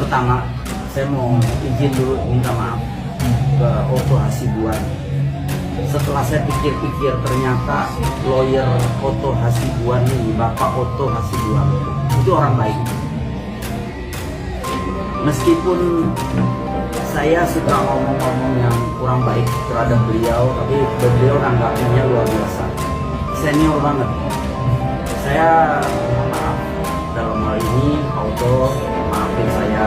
Pertama, saya mau izin dulu minta maaf ke Otto Hasibuan. Setelah saya pikir-pikir, ternyata lawyer Otto Hasibuan ini, Bapak Otto Hasibuan itu orang baik. Meskipun saya suka ngomong-ngomong yang kurang baik terhadap beliau, tapi beliau nanggapinnya luar biasa. Senior banget. Saya mohon maaf dalam hal ini, Pak Otto, maafin saya.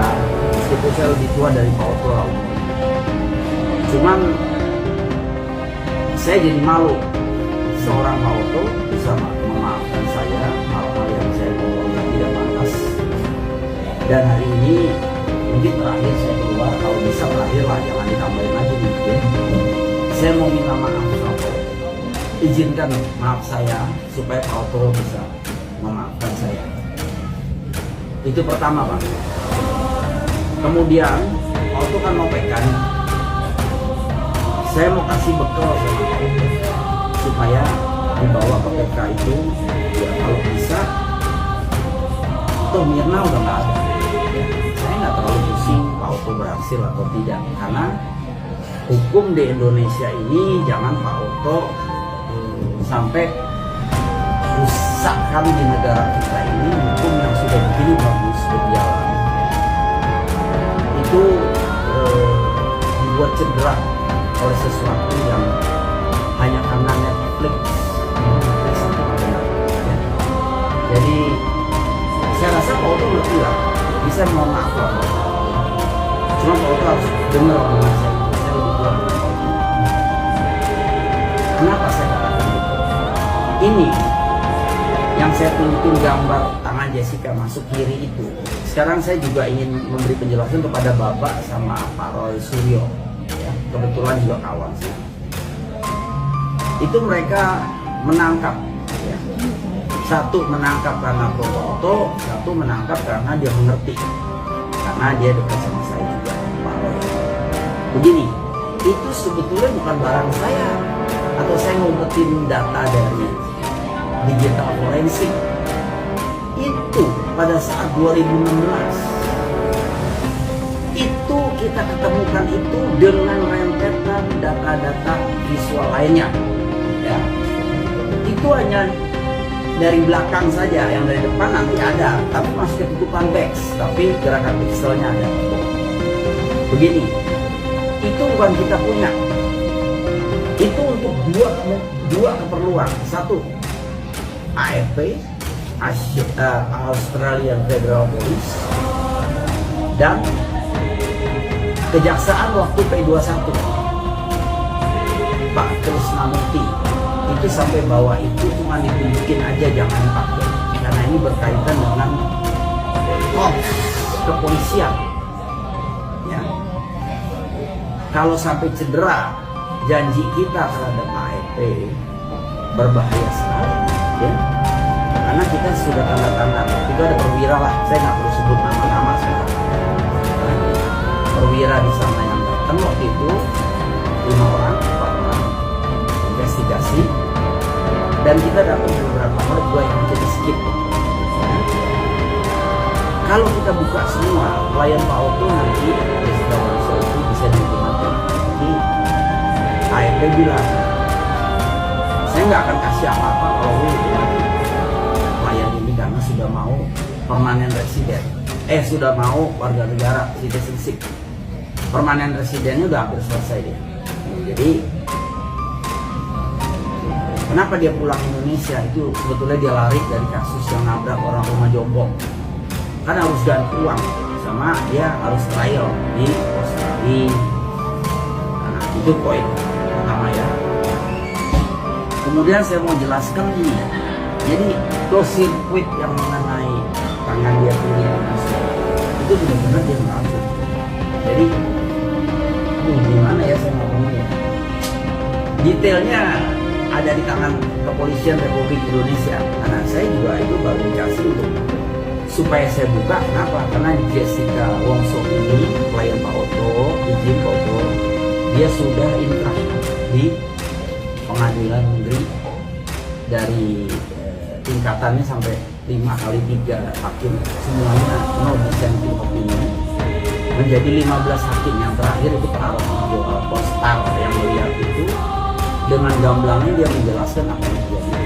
Meskipun saya lebih tua dari Pak Otto lah umurnya. Cuman saya jadi malu seorang Pak Otto bisa memaafkan saya hal-hal yang saya ngomong yang tidak pantas. Dan hari ini mungkin terakhir saya keluar, kalau bisa terakhir lah, jangan ditambahin lagi nih ya. Saya mau minta maaf sama Pak Otto. Izinkan maaf saya supaya Pak Otto bisa memaafkan saya. Itu pertama, Pak. Kemudian Pak Otto kan mau pekan. Saya mau kasih bekal sama Pak Otto supaya dibawa ke PK itu, ya kalau bisa. Toh Mirna udah nggak ada. Saya nggak terlalu pusing Pak Otto berhasil atau tidak, karena hukum di Indonesia ini jangan Pak Otto sampai rusakkan di negara kita ini hukum yang sudah begini bagus berjalan. Itu dibuat cedera oleh sesuatu yang hanya karena Netflix itu benar. Jadi saya rasa Pak Otto ngerti lah, bisa mau maaf lah Pak Otto. Cuma Pak Otto harus dengar omongan saya lebih tua dari Pak Otto. Kenapa saya katakan gitu? Ini yang saya tunjukin gambar tangan Jessica masuk kiri itu. Sekarang saya juga ingin memberi penjelasan kepada Bapak sama Pak Roy Suryo. Ya, kebetulan juga kawan sih. Itu mereka menangkap. Ya. Satu menangkap karena pro Otto, satu menangkap karena dia mengerti. Karena dia dekat sama saya juga, Pak Roy. Begini, itu sebetulnya bukan barang saya. Atau saya ngumpetin data dari digital forensik. Itu pada saat 2016 itu kita ketemukan itu dengan rentetan data-data visual lainnya ya. Itu hanya dari belakang saja, yang dari depan nanti ada tapi masih ketutupan teks, tapi gerakan pixelnya ada. Begini, itu bukan kita punya, itu untuk dua keperluan. Satu, AFP, Australian Federal Police, dan Kejaksaan waktu P21 Pak Krisnamurti itu sampai bawah itu cuma ditunjukin aja, jangan dipakai karena ini berkaitan dengan kepolisian ya. Kalau sampai cedera janji kita terhadap AFP berbahaya sekali ya. Karena kita sudah tanda tangan, itu ada perwira lah, saya nggak perlu sebut nama-nama sekarang. Perwira di sana yang datang waktu itu 4 orang investigasi, dan kita dapat beberapa hal yang menjadi skip. Kalau kita buka semua klien Pak Otto nanti Jessica Warso itu bisa dihukum. Jadi AFP bilang, saya nggak akan kasih apa-apa kalau klien ini karena sudah mau permanen residen, sudah mau warga negara citizenship. Permanen residennya udah hampir selesai dia. Jadi kenapa dia pulang Indonesia itu sebetulnya dia lari dari kasus yang nabrak orang rumah jompo. Kan harus ganti uang sama dia harus trial di Australia. Nah, itu poin pertama ya. Kemudian saya mau jelaskan ini. Jadi close circuit yang mengenai tangan dia kiri itu benar-benar dia mengaku. Jadi gimana ya saya ngomongnya? Detailnya ada di tangan Kepolisian Republik Indonesia. Karena saya juga itu baru dikasih untuk supaya saya buka. Kenapa? Karena Jessica Wongso ini klien Pak Otto, izin Pak Otto, dia sudah inkrah di pengadilan negeri dari tingkatannya sampai 5 kali 3 hakim, semuanya no dissenting opinion. menjadi 15 hakim yang terakhir itu Pak Rocky Alkostar yang melihat itu dengan gamblangnya dia menjelaskan apa yang terjadi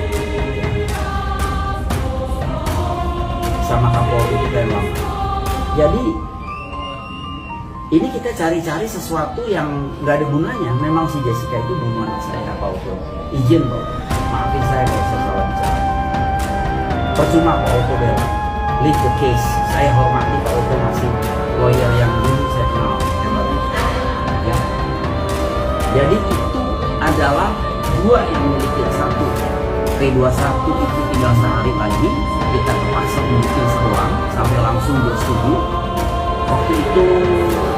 sama Kapolri kita yang lama. Jadi ini kita cari-cari sesuatu yang nggak ada gunanya. Memang si Jessica itu bunuh anak saya, Pak Oto. Izin Pak Oto, maafin saya kalau saya salah bicara. Percuma Pak Oto bela, lead the case. Saya hormati Pak Oto masih lawyer yang dulu saya kenal hebatnya. Ya. Jadi itu adalah dua yang memiliki satu. P21 itu tinggal sehari lagi kita terpaksa bikin seruang sampai langsung dia setuju. Waktu itu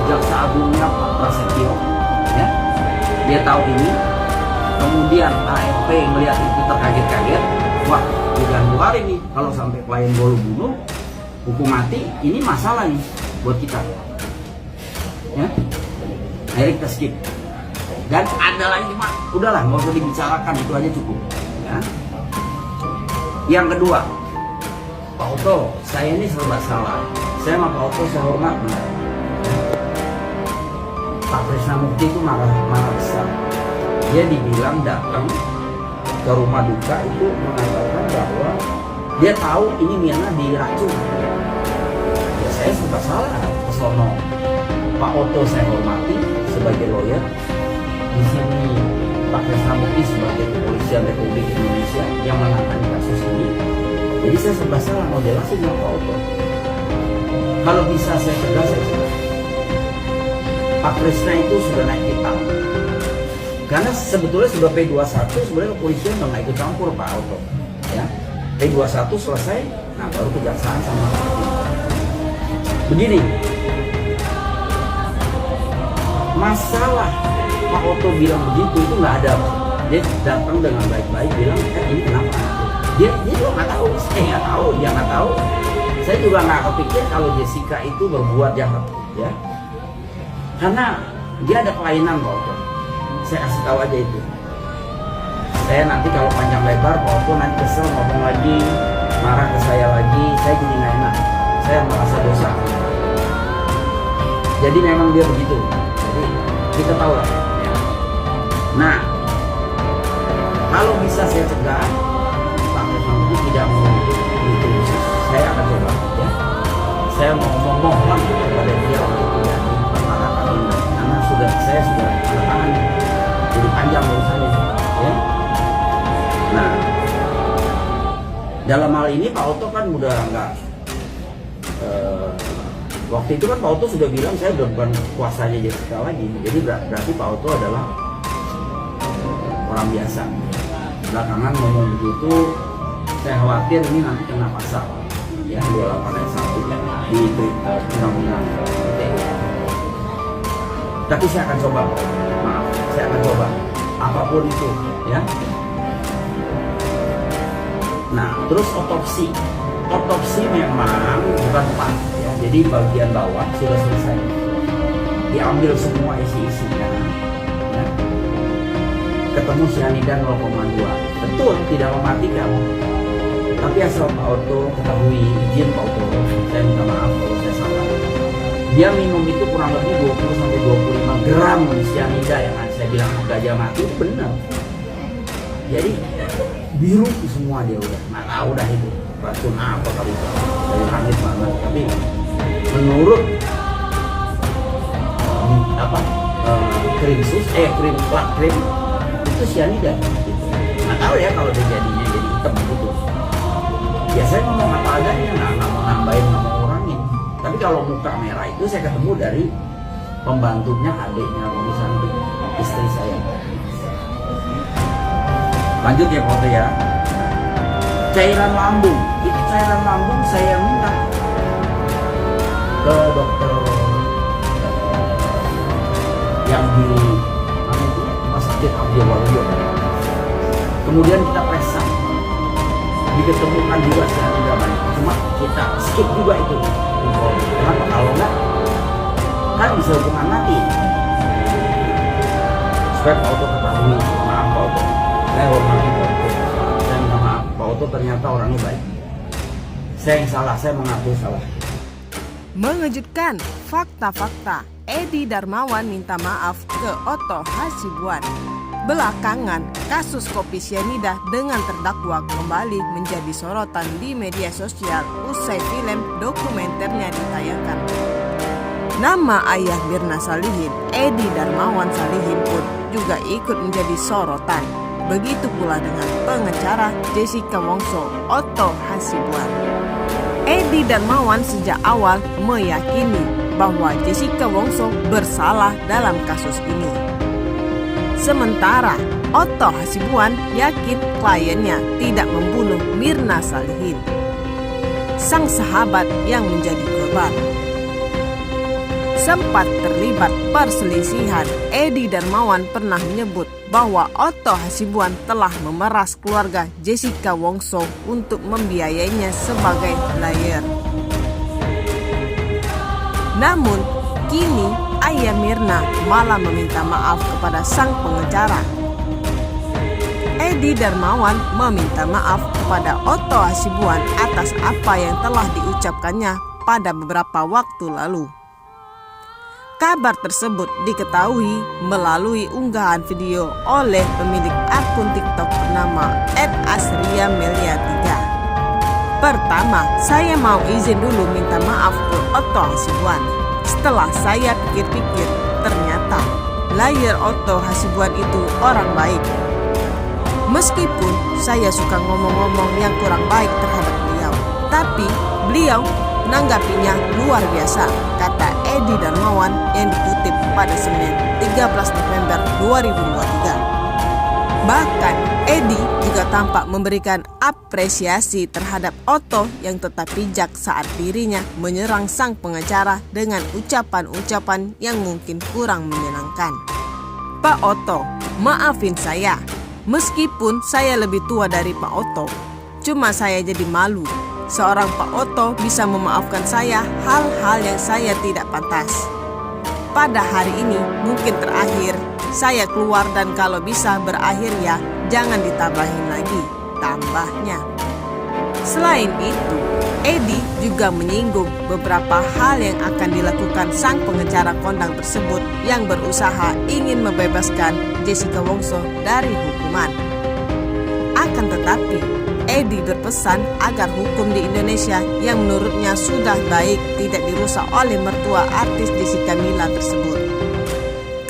jaksa agungnya Pak Prasetyo, ya, dia tahu ini. Kemudian AFP melihat itu terkaget-kaget, wah jangan keluarin nih kalau sampai klien gue bunuh, hukum mati, ini masalah nih buat kita. Ya, akhirnya kita skip. Dan ada lagi Pak, udahlah nggak usah dibicarakan, itu aja cukup. Ya. Yang kedua, Pak Oto, saya ini serba salah. Saya sama Pak Oto saya hormat, benar. Pak Krisnamukti itu marah besar. Dia dibilang datang ke rumah duka itu mengatakan bahwa dia tahu ini Mirna diracun. Ya saya serba salah ke sono. Pak Oto saya hormati sebagai lawyer. Di sini Pak Krisnamukti sebagai kepolisian Republik Indonesia yang menangani kasus ini. Jadi saya serba salah mau jelasin sama Pak Oto. Kalau bisa saya cegah, saya cegah. Pak Krisna itu sudah naik hitam. Karena sebetulnya sudah P21 sebenarnya kepolisian udah nggak ikut campur Pak Oto. Ya, P21 selesai, nah baru kejaksaan sama hakim. Begini, masalah Pak Oto bilang begitu itu nggak ada. Dia datang dengan baik-baik bilang, ini kenapa? Dia juga nggak tahu, saya nggak tahu, dia nggak tahu. Saya juga nggak kepikir kalau Jessica itu berbuat jahat, ya. Karena dia ada kelainan Pak Oto. Saya kasih tahu aja itu. Saya nanti kalau panjang lebar, Pak Oto nanti kesel ngomong lagi, marah ke saya lagi, saya jadi nggak enak. Saya merasa dosa. Jadi memang dia begitu. Jadi kita tahu lah. Ya. Nah, kalau bisa saya cegah, Pak Krisnamukti tidak mau itu, saya akan coba. Ya. Saya mau mohon kepada dia untuk tidak dipermasalahkan ini, karena saya sudah tanda tangan, jadi panjang urusannya. Ya. Nah, dalam hal ini Pak Oto kan udah nggak. Waktu itu kan Pak Oto sudah bilang saya udah bukan kuasanya Jessica lagi, jadi berarti Pak Oto adalah orang biasa. Belakangan ngomong begitu, saya khawatir ini nanti kena pasal ya 28 ayat 1 di undang-undang ITE. Tapi saya akan coba, maaf, saya akan coba apapun itu, ya. Nah, terus otopsi memang bukan pas, ya. Jadi bagian bawah sudah selesai, diambil semua isi-isinya, ya. Ketemu cyanida 0,2, betul tidak mematikan. Tapi asal Pak Oto ketahui, izin Pak Oto, saya minta maaf kalau saya salah. Dia minum itu kurang lebih 20-25 gram cyanida yang saya bilang gajah mati, itu benar. Jadi biru semua dia udah, nggak tahu dah itu racun apa kali dari langit mana. Tapi menurut krim itu cyanida. Gitu. Nggak tahu ya kalau dia jadinya jadi hitam gitu. Ya saya ngomong apa adanya, nggak mau nambahin, nggak mau ngurangin. Tapi kalau muka merah itu saya ketemu dari pembantunya, adiknya Romi Santi, istri saya. Lanjut ya foto ya. Cairan lambung, itu cairan lambung saya minta ke dokter yang di mana itu Rumah Sakit Abdul Waluyo. Kemudian kita periksa, diketemukan juga cyanida banyak. Cuma kita skip juga itu. Kenapa? Kalau enggak kan bisa hukuman mati. Supaya Pak Oto ketahui, maaf Pak Oto, saya hormati Pak Oto, saya minta maaf, Pak Oto ternyata orangnya baik. Saya yang salah, saya mengaku salah. Mengejutkan, fakta-fakta, Edi Darmawan minta maaf ke Otto Hasibuan. Belakangan, kasus kopi sianida dengan terdakwa kembali menjadi sorotan di media sosial usai film dokumenternya ditayangkan. Nama ayah Mirna Salihin, Edi Darmawan Salihin pun juga ikut menjadi sorotan. Begitu pula dengan pengacara Jessica Wongso, Otto Hasibuan. Edi Darmawan sejak awal meyakini bahwa Jessica Wongso bersalah dalam kasus ini. Sementara Otto Hasibuan yakin kliennya tidak membunuh Mirna Salihin, sang sahabat yang menjadi korban. Sempat terlibat perselisihan, Edi Darmawan pernah menyebut bahwa Otto Hasibuan telah memeras keluarga Jessica Wongso untuk membiayainya sebagai lawyer. Namun, kini ayah Mirna malah meminta maaf kepada sang pengacara. Edi Darmawan meminta maaf kepada Otto Hasibuan atas apa yang telah diucapkannya pada beberapa waktu lalu. Kabar tersebut diketahui melalui unggahan video oleh pemilik akun TikTok bernama @asriamelia3. Pertama, saya mau izin dulu minta maaf ke Otto Hasibuan. Setelah saya pikir-pikir, ternyata lawyer Otto Hasibuan itu orang baik. Meskipun saya suka ngomong-ngomong yang kurang baik terhadap beliau, tapi beliau menanggapinya luar biasa, kata Edi Darmawan yang dikutip pada Senin 13 November 2023. Bahkan Edi juga tampak memberikan apresiasi terhadap Otto yang tetap bijak saat dirinya menyerang sang pengacara dengan ucapan-ucapan yang mungkin kurang menyenangkan. Pak Otto, maafin saya. Meskipun saya lebih tua dari Pak Otto, cuma saya jadi malu. Seorang Pak Otto bisa memaafkan saya hal-hal yang saya tidak pantas. Pada hari ini mungkin terakhir saya keluar dan kalau bisa berakhir ya jangan ditambahin lagi, tambahnya. Selain itu, Edi juga menyinggung beberapa hal yang akan dilakukan sang pengacara kondang tersebut yang berusaha ingin membebaskan Jessica Wongso dari hukuman. Akan tetapi, Edi berpesan agar hukum di Indonesia yang menurutnya sudah baik tidak dirusak oleh mertua artis Jessica Mila tersebut.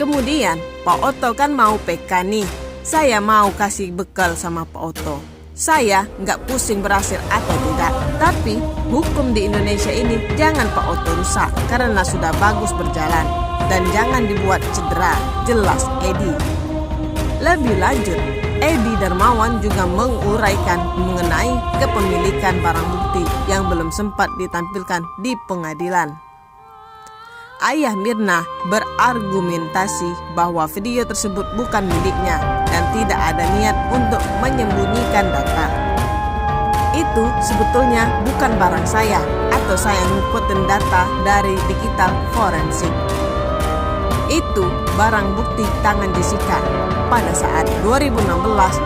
Kemudian, Pak Otto kan mau PK nih. Saya mau kasih bekal sama Pak Otto. Saya nggak pusing berhasil atau tidak, tapi hukum di Indonesia ini jangan Pak Otto rusak karena sudah bagus berjalan. Dan jangan dibuat cedera, jelas Edi. Lebih lanjut, Edi Darmawan juga menguraikan mengenai kepemilikan barang bukti yang belum sempat ditampilkan di pengadilan. Ayah Mirna berargumentasi bahwa video tersebut bukan miliknya dan tidak ada niat untuk menyembunyikan data. Itu sebetulnya bukan barang saya atau saya ngumpetin data dari digital forensik. Itu barang bukti tangan Jessica pada saat 2016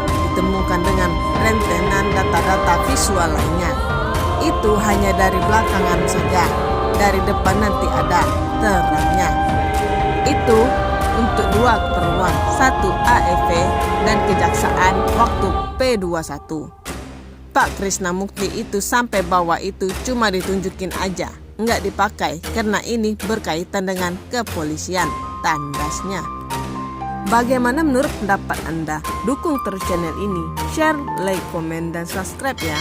ditemukan dengan rentetan data-data visual lainnya. Itu hanya dari belakangan saja, dari depan nanti ada terangnya. Itu untuk dua keperluan, satu AFV dan kejaksaan waktu P21. Pak Krisna Mukti itu sampai bawah itu cuma ditunjukin aja, nggak dipakai karena ini berkaitan dengan kepolisian, tandasnya. Bagaimana menurut pendapat Anda? Dukung terus channel ini, share, like, komen, dan subscribe ya.